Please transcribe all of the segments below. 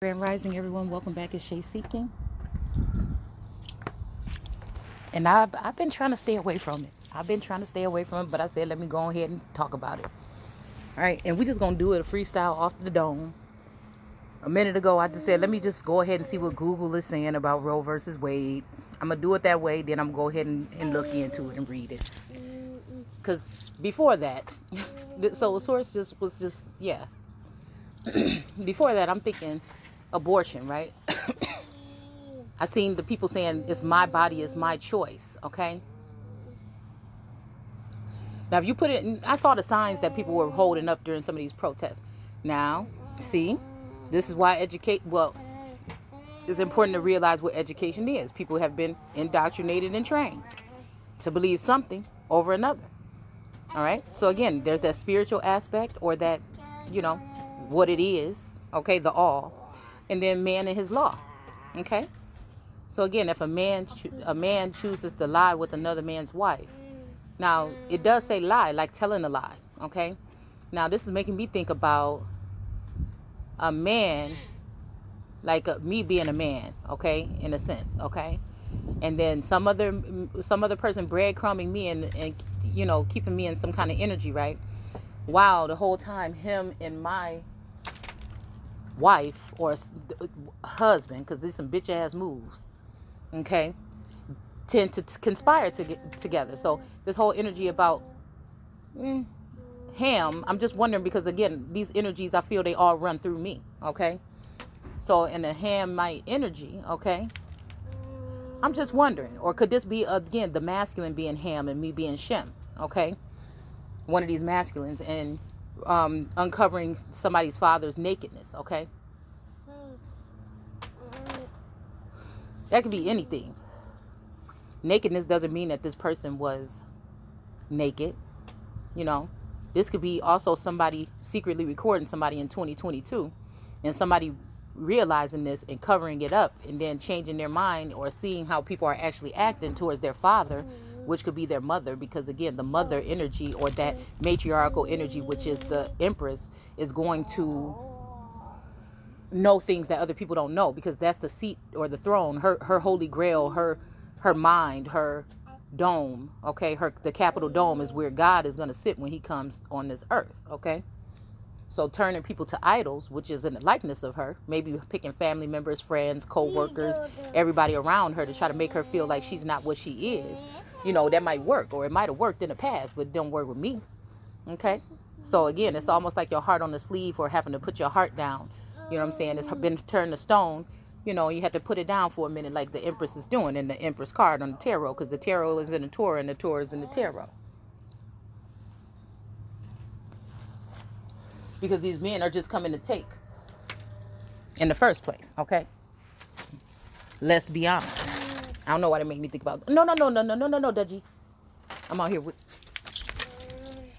Grand Rising, everyone. Welcome back. It's Shay Seeking. And I've been trying to stay away from it. But I said, let me go ahead and talk about it. All right. And we just going to do it a freestyle off the dome. A minute ago, I just said, let me just go ahead and see what Google is saying about Roe versus Wade. I'm going to do it that way. Then I'm going to go ahead and look into it and read it. Because before that, so the source was just, yeah. Before that, I'm thinking abortion, right? I seen the people saying it's my body, it's my choice, okay? Now, if you put it in, I saw the signs that people were holding up during some of these protests. Now, see, this is why it's important to realize what education is. People have been indoctrinated and trained to believe something over another. All right? So again, there's that spiritual aspect, or that, what it is, okay, the all. And then man and his law, okay? So again, if a man chooses to lie with another man's wife, now it does say lie, like telling a lie, okay? Now this is making me think about a man, like me being a man, okay, in a sense, okay? And then some other person breadcrumbing me and keeping me in some kind of energy, right? Wow, the whole time him and my wife or husband, because there's some bitch ass moves, okay, tend to conspire to get together. So this whole energy about him, I'm just wondering, because again, these energies, I feel they all run through me, okay? So in the Hamite energy, okay, I'm just wondering, or could this be again the masculine being Ham and me being Shem, okay? One of these masculines, and uncovering somebody's father's nakedness, okay? That could be anything. Nakedness doesn't mean that this person was naked, This could be also somebody secretly recording somebody in 2022, and somebody realizing this and covering it up, and then changing their mind or seeing how people are actually acting towards their father, which could be their mother, because again, the mother energy, or that matriarchal energy, which is the empress, is going to know things that other people don't know, because that's the seat or the throne, her holy grail, her mind, her dome, okay? The capital dome is where God is going to sit when he comes on this earth, okay? So turning people to idols, which is in the likeness of her, maybe picking family members, friends, co-workers, everybody around her to try to make her feel like she's not what she is. That might work, or it might have worked in the past, but it don't work with me. Okay? So again, it's almost like your heart on the sleeve, or having to put your heart down. You know what I'm saying? It's been turned to stone. You have to put it down for a minute, like the Empress is doing in the Empress card on the tarot, because the tarot is in the Torah and the Torah is in the tarot. Because these men are just coming to take in the first place, okay? Let's be honest. I don't know why they make me think about. No, Dudgy. I'm out here with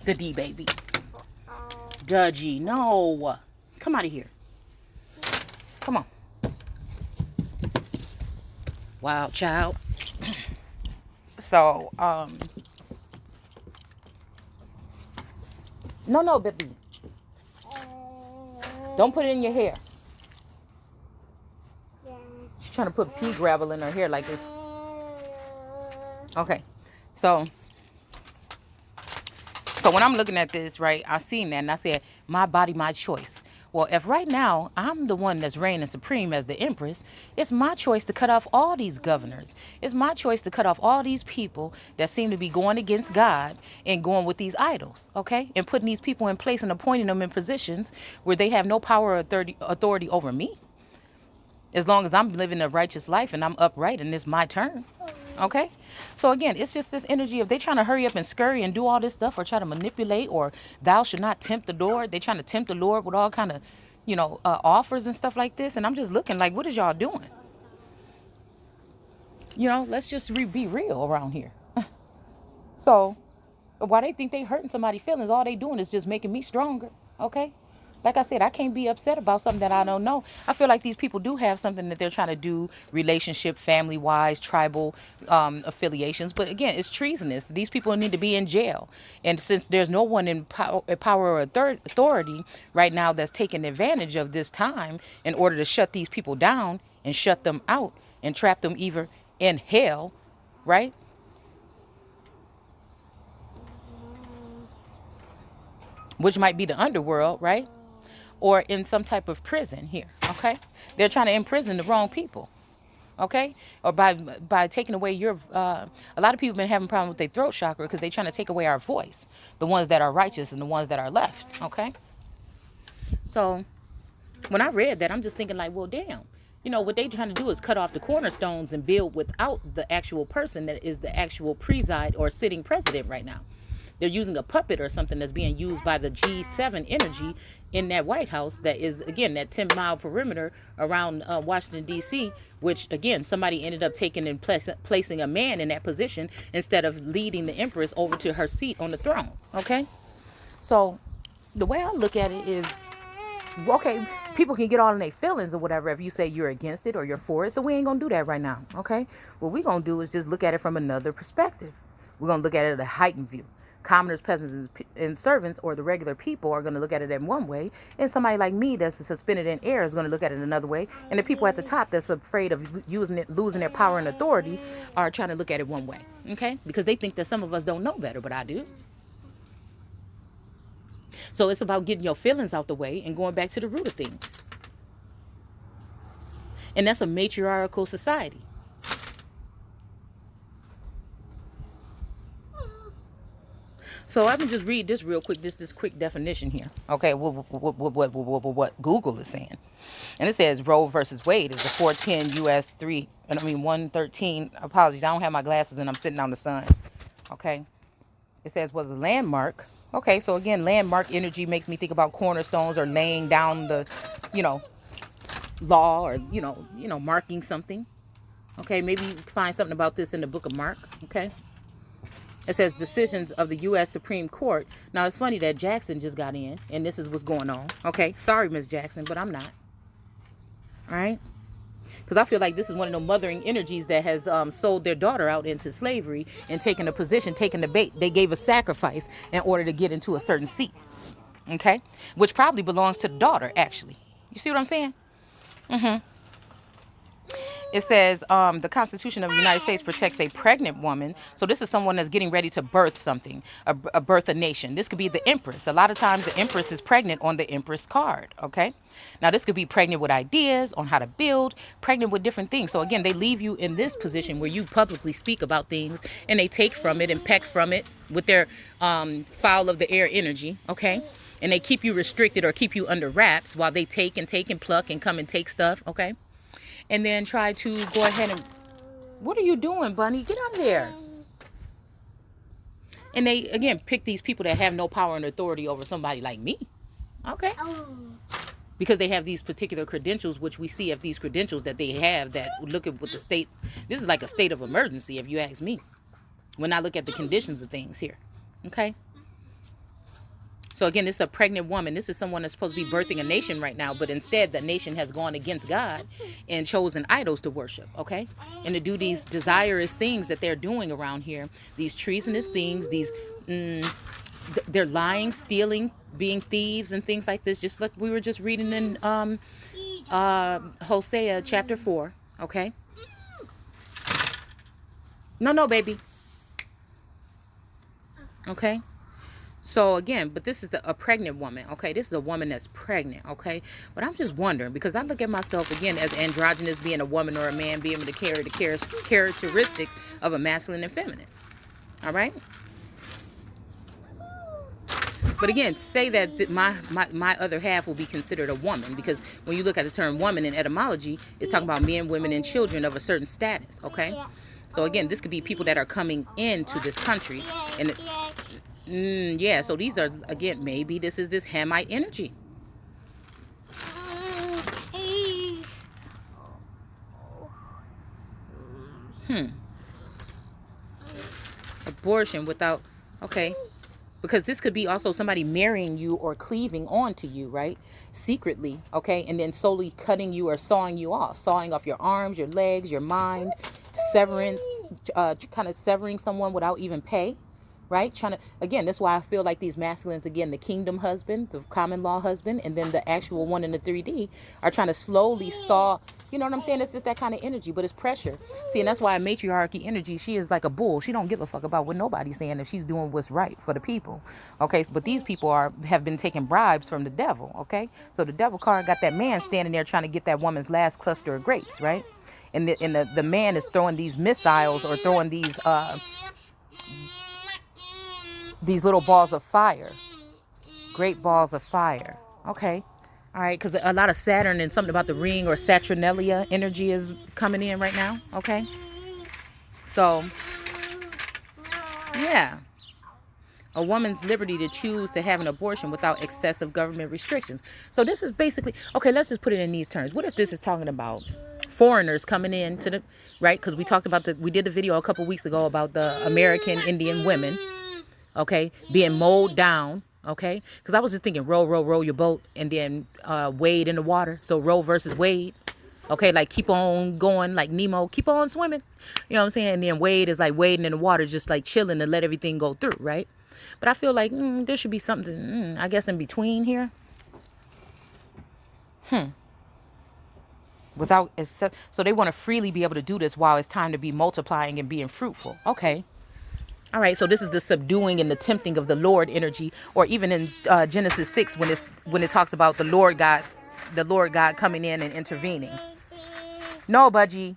the D baby. Dudgy, no. Come out of here. Come on. Wild child. So, no, baby. Don't put it in your hair. She's trying to put pea gravel in her hair like this. Okay. So when I'm looking at this, right, I seen that and I said, my body, my choice. Well, if right now I'm the one that's reigning supreme as the Empress, it's my choice to cut off all these governors. It's my choice to cut off all these people that seem to be going against God and going with these idols, okay? And putting these people in place and appointing them in positions where they have no power or authority over me. As long as I'm living a righteous life and I'm upright and it's my turn, okay? So again, it's just this energy of they trying to hurry up and scurry and do all this stuff, or try to manipulate, or thou should not tempt the Lord. They trying to tempt the Lord with all kind of, offers and stuff like this. And I'm just looking like, what is y'all doing? Let's just be real around here. So why they think they hurting somebody's feelings, all they doing is just making me stronger, okay? Like I said, I can't be upset about something that I don't know. I feel like these people do have something that they're trying to do, relationship, family-wise, tribal affiliations. But again, it's treasonous. These people need to be in jail. And since there's no one in power or authority right now that's taking advantage of this time in order to shut these people down and shut them out and trap them either in hell, right? Which might be the underworld, right? Or in some type of prison here, okay? They're trying to imprison the wrong people, okay? Or by taking away your, a lot of people have been having problems with their throat chakra because they're trying to take away our voice, the ones that are righteous and the ones that are left, okay? So when I read that, I'm just thinking like, well, damn. You know, what they're trying to do is cut off the cornerstones and build without the actual person that is the actual preside or sitting president right now. They're using a puppet or something that's being used by the G7 energy in that White House that is, again, that 10-mile perimeter around Washington, D.C., which, again, somebody ended up taking and placing a man in that position instead of leading the Empress over to her seat on the throne, okay? So the way I look at it is, okay, people can get all in their feelings or whatever if you say you're against it or you're for it, so we ain't going to do that right now, okay? What we're going to do is just look at it from another perspective. We're going to look at it at a heightened view. Commoners, peasants, and servants, or the regular people, are going to look at it in one way, and somebody like me that's suspended in air is going to look at it another way, and the people at the top that's afraid of losing their power and authority are trying to look at it one way, okay? Because they think that some of us don't know better, but I do. So it's about getting your feelings out the way and going back to the root of things. And that's a matriarchal society. So I can just read this real quick, this quick definition here. Okay, what Google is saying. And it says Roe versus Wade is the 410 U.S. 113. Apologies, I don't have my glasses and I'm sitting on the sun. Okay. It says was a landmark. Okay, so again, landmark energy makes me think about cornerstones or laying down the, law or, marking something. Okay, maybe you can find something about this in the book of Mark. Okay. It says decisions of the U.S. Supreme Court. Now, it's funny that Jackson just got in, and this is what's going on. Okay, sorry, Miss Jackson, but I'm not. All right? Because I feel like this is one of the mothering energies that has sold their daughter out into slavery and taken a position, taken the bait. They gave a sacrifice in order to get into a certain seat. Okay? Which probably belongs to the daughter, actually. You see what I'm saying? Mm-hmm. It says the Constitution of the United States protects a pregnant woman. So this is someone that's getting ready to birth something, birth a nation. This could be the Empress. A lot of times the Empress is pregnant on the Empress card, okay? Now this could be pregnant with ideas on how to build, pregnant with different things. So again, they leave you in this position where you publicly speak about things and they take from it and peck from it with their foul of the air energy, okay? And they keep you restricted or keep you under wraps while they take and pluck and come and take stuff, okay? And then try to go ahead and... What are you doing, Bunny? Get out of there. And they, again, pick these people that have no power and authority over somebody like me. Okay. Because they have these particular credentials, which we see of these credentials that they have that look at what the state... This is like a state of emergency, if you ask me. When I look at the conditions of things here. Okay. So again, this is a pregnant woman. This is someone that's supposed to be birthing a nation right now, but instead the nation has gone against God and chosen idols to worship, okay? And to do these desirous things that they're doing around here, these treasonous things, these, they're lying, stealing, being thieves and things like this, just like we were just reading in Hosea chapter 4, okay? No, baby. Okay? So again, but this is a pregnant woman, okay? This is a woman that's pregnant, okay? But I'm just wondering, because I look at myself, again, as androgynous, being a woman or a man, being able to carry the characteristics of a masculine and feminine, all right? But again, say that my other half will be considered a woman, because when you look at the term woman in etymology, it's talking about men, women, and children of a certain status, okay? So again, this could be people that are coming into this country, and yeah, so these are, again, maybe this is this Hamite energy. Abortion without, okay. Because this could be also somebody marrying you or cleaving onto you, right? Secretly, okay? And then slowly cutting you or sawing you off. Sawing off your arms, your legs, your mind. Severance, kind of severing someone without even pay, right? Trying to, again, that's why I feel like these masculines, again, the kingdom husband, the common law husband, and then the actual one in the 3D are trying to slowly saw, you know what I'm saying? It's just that kind of energy, but it's pressure. See, and that's why matriarchy energy, she is like a bull. She don't give a fuck about what nobody's saying if she's doing what's right for the people. Okay, but these people have been taking bribes from the devil, okay? So the devil card got that man standing there trying to get that woman's last cluster of grapes, right? And the man is throwing these missiles or throwing these little balls of fire. Great balls of fire. Okay. All right. Because a lot of Saturn and something about the ring or Saturnalia energy is coming in right now. Okay. So, yeah. A woman's liberty to choose to have an abortion without excessive government restrictions. So this is basically, okay, let's just put it in these terms. What if this is talking about foreigners coming in to the, right? Because we talked about we did the video a couple weeks ago about the American Indian women, okay, being mowed down, okay? Because I was just thinking, row, row, row your boat, and then wade in the water. So Roe versus Wade, okay, like keep on going, like Nemo, keep on swimming. You know what I'm saying? And then Wade is like wading in the water, just like chilling to let everything go through, right? But I feel like there should be something, I guess, in between here. So they want to freely be able to do this while it's time to be multiplying and being fruitful. Okay. All right. So this is the subduing and the tempting of the Lord energy, or even in Genesis 6 when it talks about the Lord God coming in and intervening. No, budgie.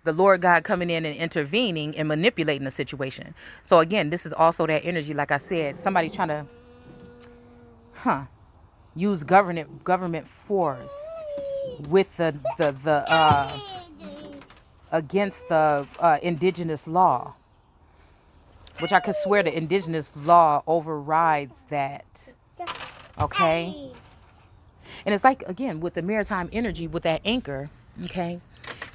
The Lord God coming in and intervening and manipulating the situation. So again, this is also that energy. Like I said, somebody trying to, use government force with the against the indigenous law, which I could swear the indigenous law overrides that. Okay. And it's like, again, with the maritime energy, with that anchor, okay,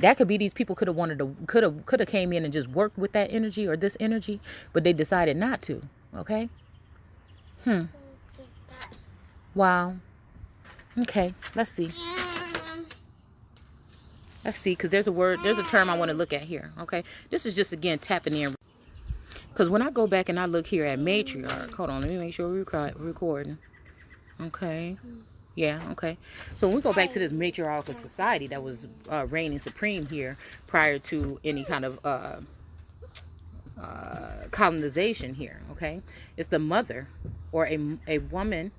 that could be these people could have came in and just worked with that energy or this energy, but they decided not to. Okay. Wow. Okay. Let's see. Because there's a term I want to look at here. Okay. This is just, again, tapping in. Because when I go back and I look here at matriarch, hold on, let me make sure we're recording. Okay. Yeah, okay. So when we go back to this matriarchal society that was reigning supreme here prior to any kind of colonization here, okay? It's the mother or a woman